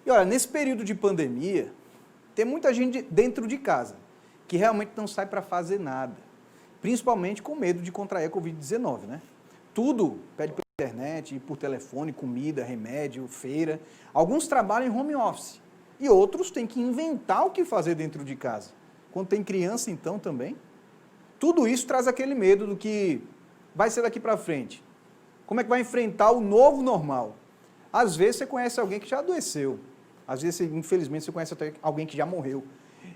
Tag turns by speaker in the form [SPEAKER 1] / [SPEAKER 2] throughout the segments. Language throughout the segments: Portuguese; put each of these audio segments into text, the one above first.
[SPEAKER 1] E olha, nesse período de pandemia, tem muita gente dentro de casa que realmente não sai para fazer nada, principalmente com medo de contrair a Covid-19, né? Tudo pede pela internet, por telefone, comida, remédio, feira. Alguns trabalham em home office e outros têm que inventar o que fazer dentro de casa. Quando tem criança, então, também. Tudo isso traz aquele medo do que vai ser daqui para frente. Como é que vai enfrentar o novo normal? Às vezes você conhece alguém que já adoeceu. Às vezes, infelizmente, você conhece até alguém que já morreu.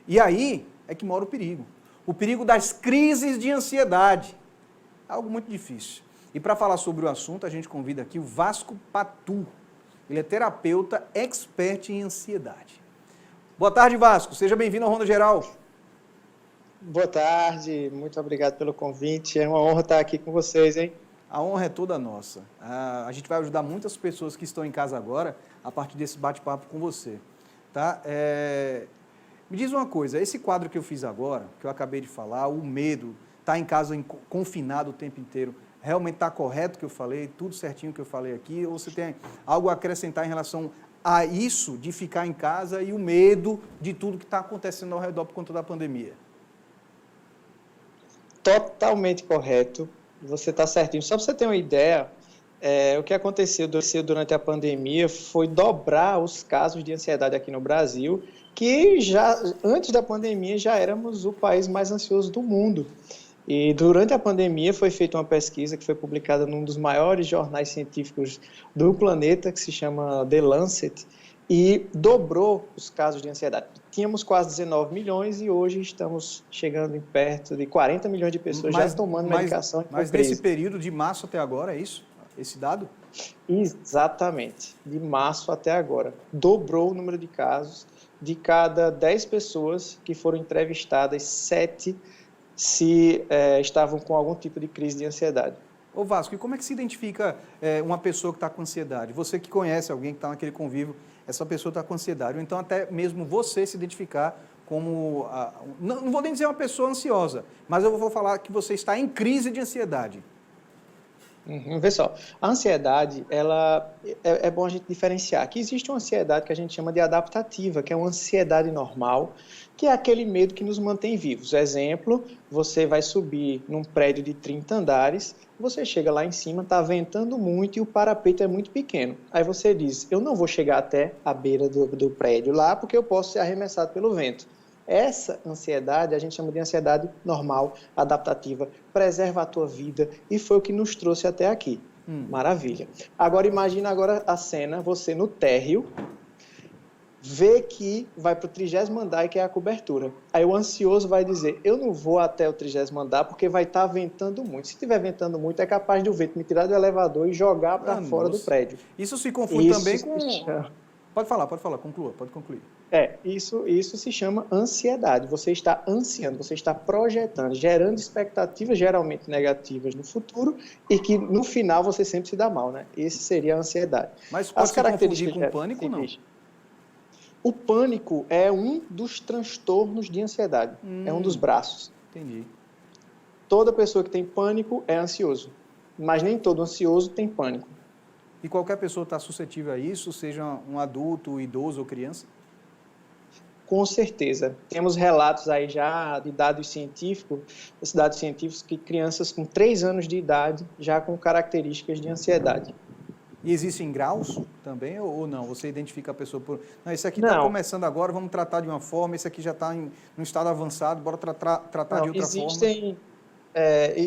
[SPEAKER 1] E aí é que mora o perigo. O perigo das crises de ansiedade. Algo muito difícil. E para falar sobre o assunto, a gente convida aqui o Vasco Patu. Ele é terapeuta expert em ansiedade. Boa tarde, Vasco. Seja bem-vindo ao Ronda Geral.
[SPEAKER 2] Boa tarde, muito obrigado pelo convite. É uma honra estar aqui com vocês, hein?
[SPEAKER 1] A honra é toda nossa. A gente vai ajudar muitas pessoas que estão em casa agora a partir desse bate-papo com você. Tá? Me diz uma coisa, esse quadro que eu fiz agora, que eu acabei de falar, o medo, estar em casa confinado o tempo inteiro, realmente está correto o que eu falei, tudo certinho que eu falei aqui, ou você tem algo a acrescentar em relação a isso de ficar em casa e o medo de tudo que está acontecendo ao redor por conta da pandemia?
[SPEAKER 2] Totalmente correto, você está certinho. Só para você ter uma ideia, o que aconteceu durante a pandemia foi dobrar os casos de ansiedade aqui no Brasil, que já antes da pandemia já éramos o país mais ansioso do mundo. E durante a pandemia foi feita uma pesquisa que foi publicada num dos maiores jornais científicos do planeta, que se chama The Lancet, e dobrou os casos de ansiedade. Tínhamos quase 19 milhões e hoje estamos chegando em perto de 40 milhões de pessoas já tomando medicação.
[SPEAKER 1] Mas nesse período de março até agora, é isso? Esse dado?
[SPEAKER 2] Exatamente, de março até agora. Dobrou o número de casos. De cada 10 pessoas que foram entrevistadas, 7 estavam com algum tipo de crise de ansiedade.
[SPEAKER 1] Ô Vasco, e como é que se identifica uma pessoa que está com ansiedade? Você que conhece alguém que está naquele convívio, essa pessoa está com ansiedade, ou então até mesmo você se identificar como, não vou nem dizer uma pessoa ansiosa, mas eu vou falar que você está em crise de ansiedade.
[SPEAKER 2] Vê só, a ansiedade, é bom a gente diferenciar que existe uma ansiedade que a gente chama de adaptativa, que é uma ansiedade normal, que é aquele medo que nos mantém vivos. Exemplo, você vai subir num prédio de 30 andares, você chega lá em cima, está ventando muito e o parapeito é muito pequeno. Aí você diz, eu não vou chegar até a beira do prédio lá porque eu posso ser arremessado pelo vento. Essa ansiedade a gente chama de ansiedade normal, adaptativa, preserva a tua vida e foi o que nos trouxe até aqui. Maravilha. Agora imagina a cena, você no térreo, vê que vai para o 30º andar, que é a cobertura. Aí o ansioso vai dizer, eu não vou até o 30º andar porque vai estar ventando muito. Se estiver ventando muito, é capaz do vento me tirar do elevador e jogar para fora do prédio.
[SPEAKER 1] Isso se confunde também com... Pode falar, conclua, pode concluir.
[SPEAKER 2] Isso se chama ansiedade. Você está ansiando, você está projetando, gerando expectativas geralmente negativas no futuro e que no final você sempre se dá mal, né? Esse seria a ansiedade.
[SPEAKER 1] Mas pode se confundir com pânico ou não?
[SPEAKER 2] O pânico é um dos transtornos de ansiedade, é um dos braços.
[SPEAKER 1] Entendi.
[SPEAKER 2] Toda pessoa que tem pânico é ansioso, mas nem todo ansioso tem pânico.
[SPEAKER 1] E qualquer pessoa está suscetível a isso, seja um adulto, idoso ou criança?
[SPEAKER 2] Com certeza. Temos relatos aí já de dados científicos que crianças com 3 anos de idade já com características de ansiedade.
[SPEAKER 1] E existem graus também ou não? Você identifica a pessoa por... Não, esse aqui está começando agora, vamos tratar de uma forma, esse aqui já está em um estado avançado, bora tratar de outra forma.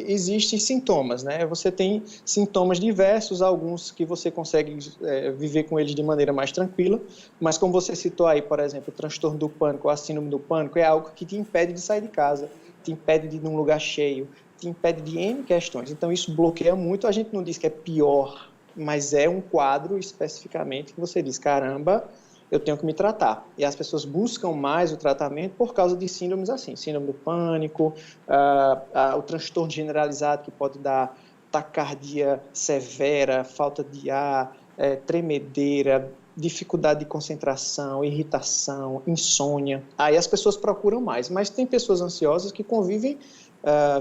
[SPEAKER 2] Existem sintomas, né? Você tem sintomas diversos, alguns que você consegue viver com eles de maneira mais tranquila, mas como você citou aí, por exemplo, o transtorno do pânico, a síndrome do pânico, é algo que te impede de sair de casa, te impede de ir num lugar cheio, te impede de N questões. Então isso bloqueia muito, a gente não diz que é pior, mas é um quadro especificamente que você diz, caramba, eu tenho que me tratar. E as pessoas buscam mais o tratamento por causa de síndromes assim, síndrome do pânico, o transtorno generalizado que pode dar taquicardia severa, falta de ar, tremedeira, dificuldade de concentração, irritação, insônia. Aí as pessoas procuram mais, mas tem pessoas ansiosas que convivem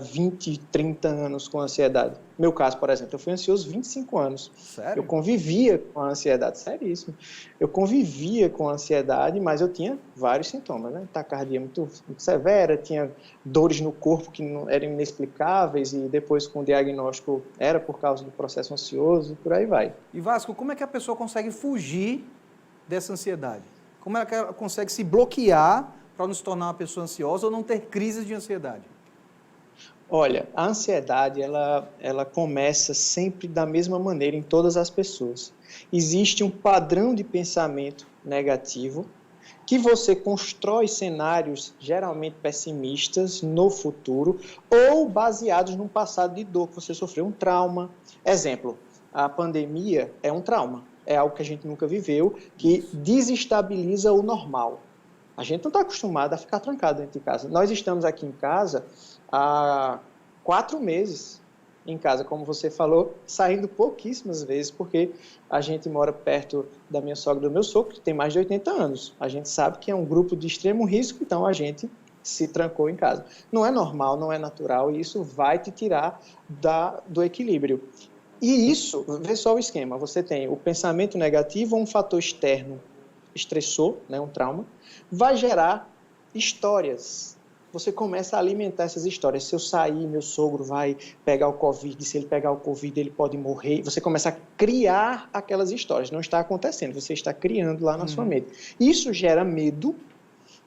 [SPEAKER 2] 20, 30 anos com ansiedade. Meu caso, por exemplo, eu fui ansioso 25 anos.
[SPEAKER 1] Sério?
[SPEAKER 2] Eu convivia com a ansiedade, seríssimo. Eu convivia com a ansiedade, mas eu tinha vários sintomas, né? Taquicardia muito severa, tinha dores no corpo que não eram inexplicáveis e depois com o diagnóstico era por causa do processo ansioso, por aí vai.
[SPEAKER 1] E Vasco, como é que a pessoa consegue fugir dessa ansiedade? Como é que ela consegue se bloquear para não se tornar uma pessoa ansiosa ou não ter crises de ansiedade?
[SPEAKER 2] Olha, a ansiedade, ela começa sempre da mesma maneira em todas as pessoas. Existe um padrão de pensamento negativo que você constrói cenários geralmente pessimistas no futuro ou baseados num passado de dor que você sofreu, um trauma. Exemplo, a pandemia é um trauma, é algo que a gente nunca viveu, que desestabiliza o normal. A gente não está acostumado a ficar trancado dentro de casa. Nós estamos aqui em casa há 4 meses em casa, como você falou, saindo pouquíssimas vezes, porque a gente mora perto da minha sogra e do meu sogro, que tem mais de 80 anos. A gente sabe que é um grupo de extremo risco, então a gente se trancou em casa. Não é normal, não é natural, e isso vai te tirar do equilíbrio. E isso, vê só o esquema, você tem o pensamento negativo, um fator externo estressor, né, um trauma, vai gerar histórias. Você começa a alimentar essas histórias. Se eu sair, meu sogro vai pegar o Covid, se ele pegar o Covid, ele pode morrer. Você começa a criar aquelas histórias. Não está acontecendo, você está criando lá na sua mente. Isso gera medo,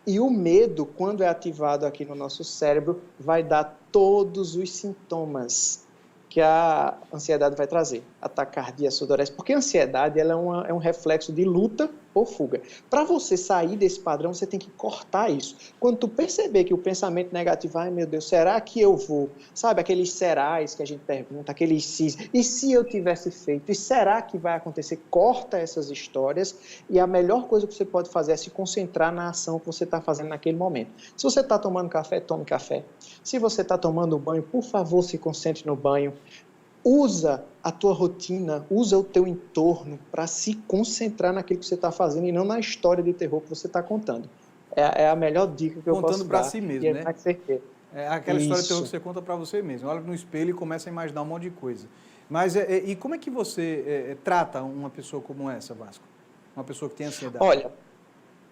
[SPEAKER 2] e o medo, quando é ativado aqui no nosso cérebro, vai dar todos os sintomas que a ansiedade vai trazer. Taquicardia, sudorese, porque a ansiedade ela é um reflexo de luta ou fuga. Para você sair desse padrão, você tem que cortar isso. Quando tu perceber que o pensamento negativo, ai meu Deus, será que eu vou? Sabe, aqueles serais que a gente pergunta, aqueles sis, e se eu tivesse feito? E será que vai acontecer? Corta essas histórias e a melhor coisa que você pode fazer é se concentrar na ação que você está fazendo naquele momento. Se você está tomando café, tome café. Se você está tomando banho, por favor, se concentre no banho. Usa a tua rotina, usa o teu entorno para se concentrar naquilo que você está fazendo e não na história de terror que você está contando. É a melhor dica que eu posso dar.
[SPEAKER 1] Contando para si mesmo, né? É aquela
[SPEAKER 2] Isso.
[SPEAKER 1] história de terror que você conta para você mesmo. Olha no espelho e começa a imaginar um monte de coisa. Mas e como é que você trata uma pessoa como essa, Vasco? Uma pessoa que tem ansiedade?
[SPEAKER 2] Olha,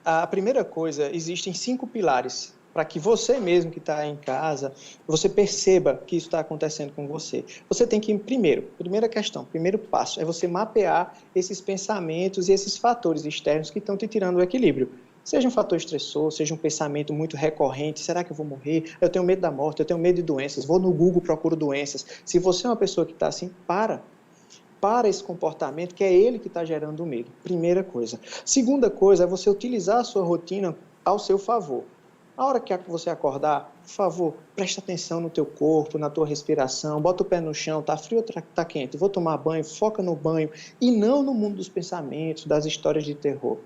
[SPEAKER 2] a primeira coisa, existem 5 pilares para que você mesmo que está em casa, você perceba que isso está acontecendo com você. Você tem que, primeira questão, primeiro passo, é você mapear esses pensamentos e esses fatores externos que estão te tirando o equilíbrio. Seja um fator estressor, seja um pensamento muito recorrente, será que eu vou morrer? Eu tenho medo da morte, eu tenho medo de doenças, vou no Google, procuro doenças. Se você é uma pessoa que está assim, para esse comportamento, que é ele que está gerando o medo. Primeira coisa. Segunda coisa é você utilizar a sua rotina ao seu favor. A hora que você acordar, por favor, preste atenção no teu corpo, na tua respiração, bota o pé no chão, tá frio ou tá quente, vou tomar banho, foca no banho e não no mundo dos pensamentos, das histórias de terror.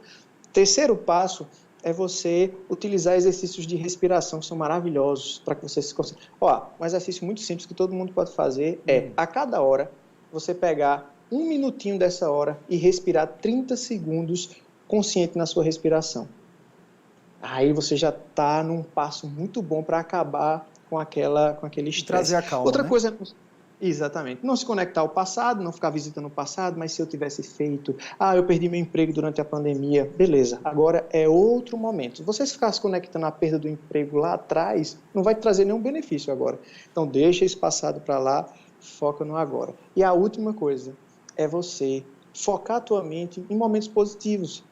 [SPEAKER 2] Terceiro passo é você utilizar exercícios de respiração que são maravilhosos para que você se concentre. Um exercício muito simples que todo mundo pode fazer é, a cada hora, você pegar 1 minutinho dessa hora e respirar 30 segundos consciente na sua respiração. Aí você já está num passo muito bom para acabar com aquele estresse.
[SPEAKER 1] Trazer a calma,
[SPEAKER 2] Outra
[SPEAKER 1] né?
[SPEAKER 2] coisa, exatamente, não se conectar ao passado, não ficar visitando o passado, mas se eu tivesse feito, eu perdi meu emprego durante a pandemia, beleza, agora é outro momento. Se você ficar se conectando à perda do emprego lá atrás, não vai te trazer nenhum benefício agora. Então deixa esse passado para lá, foca no agora. E a última coisa é você focar a tua mente em momentos positivos.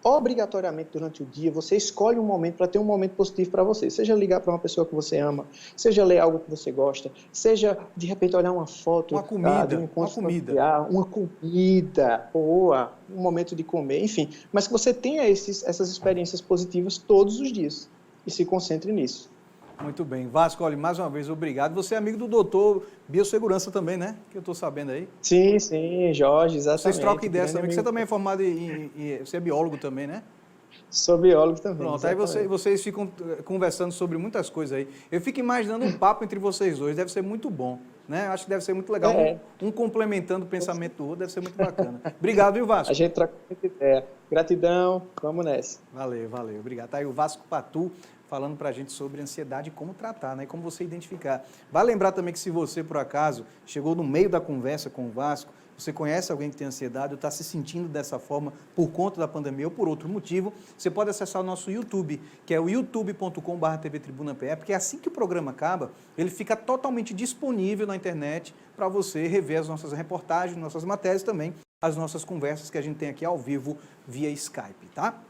[SPEAKER 2] Obrigatoriamente durante o dia, você escolhe um momento para ter um momento positivo para você. Seja ligar para uma pessoa que você ama, seja ler algo que você gosta, seja de repente olhar uma foto
[SPEAKER 1] Uma comida,
[SPEAKER 2] de um encontro
[SPEAKER 1] uma comida.
[SPEAKER 2] familiar, uma comida boa, um momento de comer, enfim. Mas que você tenha essas experiências positivas todos os dias e se concentre nisso.
[SPEAKER 1] Muito bem. Vasco, olha, mais uma vez, obrigado. Você é amigo do doutor Biossegurança também, né? Que eu estou sabendo aí.
[SPEAKER 2] Sim, Jorge, exatamente.
[SPEAKER 1] Vocês trocam ideias também, que você também é formado você é biólogo também, né?
[SPEAKER 2] Sou biólogo também.
[SPEAKER 1] Pronto,
[SPEAKER 2] exatamente.
[SPEAKER 1] aí vocês ficam conversando sobre muitas coisas aí. Eu fico imaginando um papo entre vocês dois, deve ser muito bom, né? Acho que deve ser muito legal, um complementando o pensamento do outro, deve ser muito bacana. Obrigado, viu, Vasco?
[SPEAKER 2] A gente troca muita ideia. Gratidão, vamos nessa.
[SPEAKER 1] Valeu, obrigado. Tá aí o Vasco Patu, falando para a gente sobre ansiedade e como tratar, né? E como você identificar. Vale lembrar também que se você, por acaso, chegou no meio da conversa com o Vasco, você conhece alguém que tem ansiedade ou está se sentindo dessa forma por conta da pandemia ou por outro motivo, você pode acessar o nosso YouTube, que é o youtube.com/tvtribunape, porque assim que o programa acaba, ele fica totalmente disponível na internet para você rever as nossas reportagens, nossas matérias também, as nossas conversas que a gente tem aqui ao vivo via Skype, tá?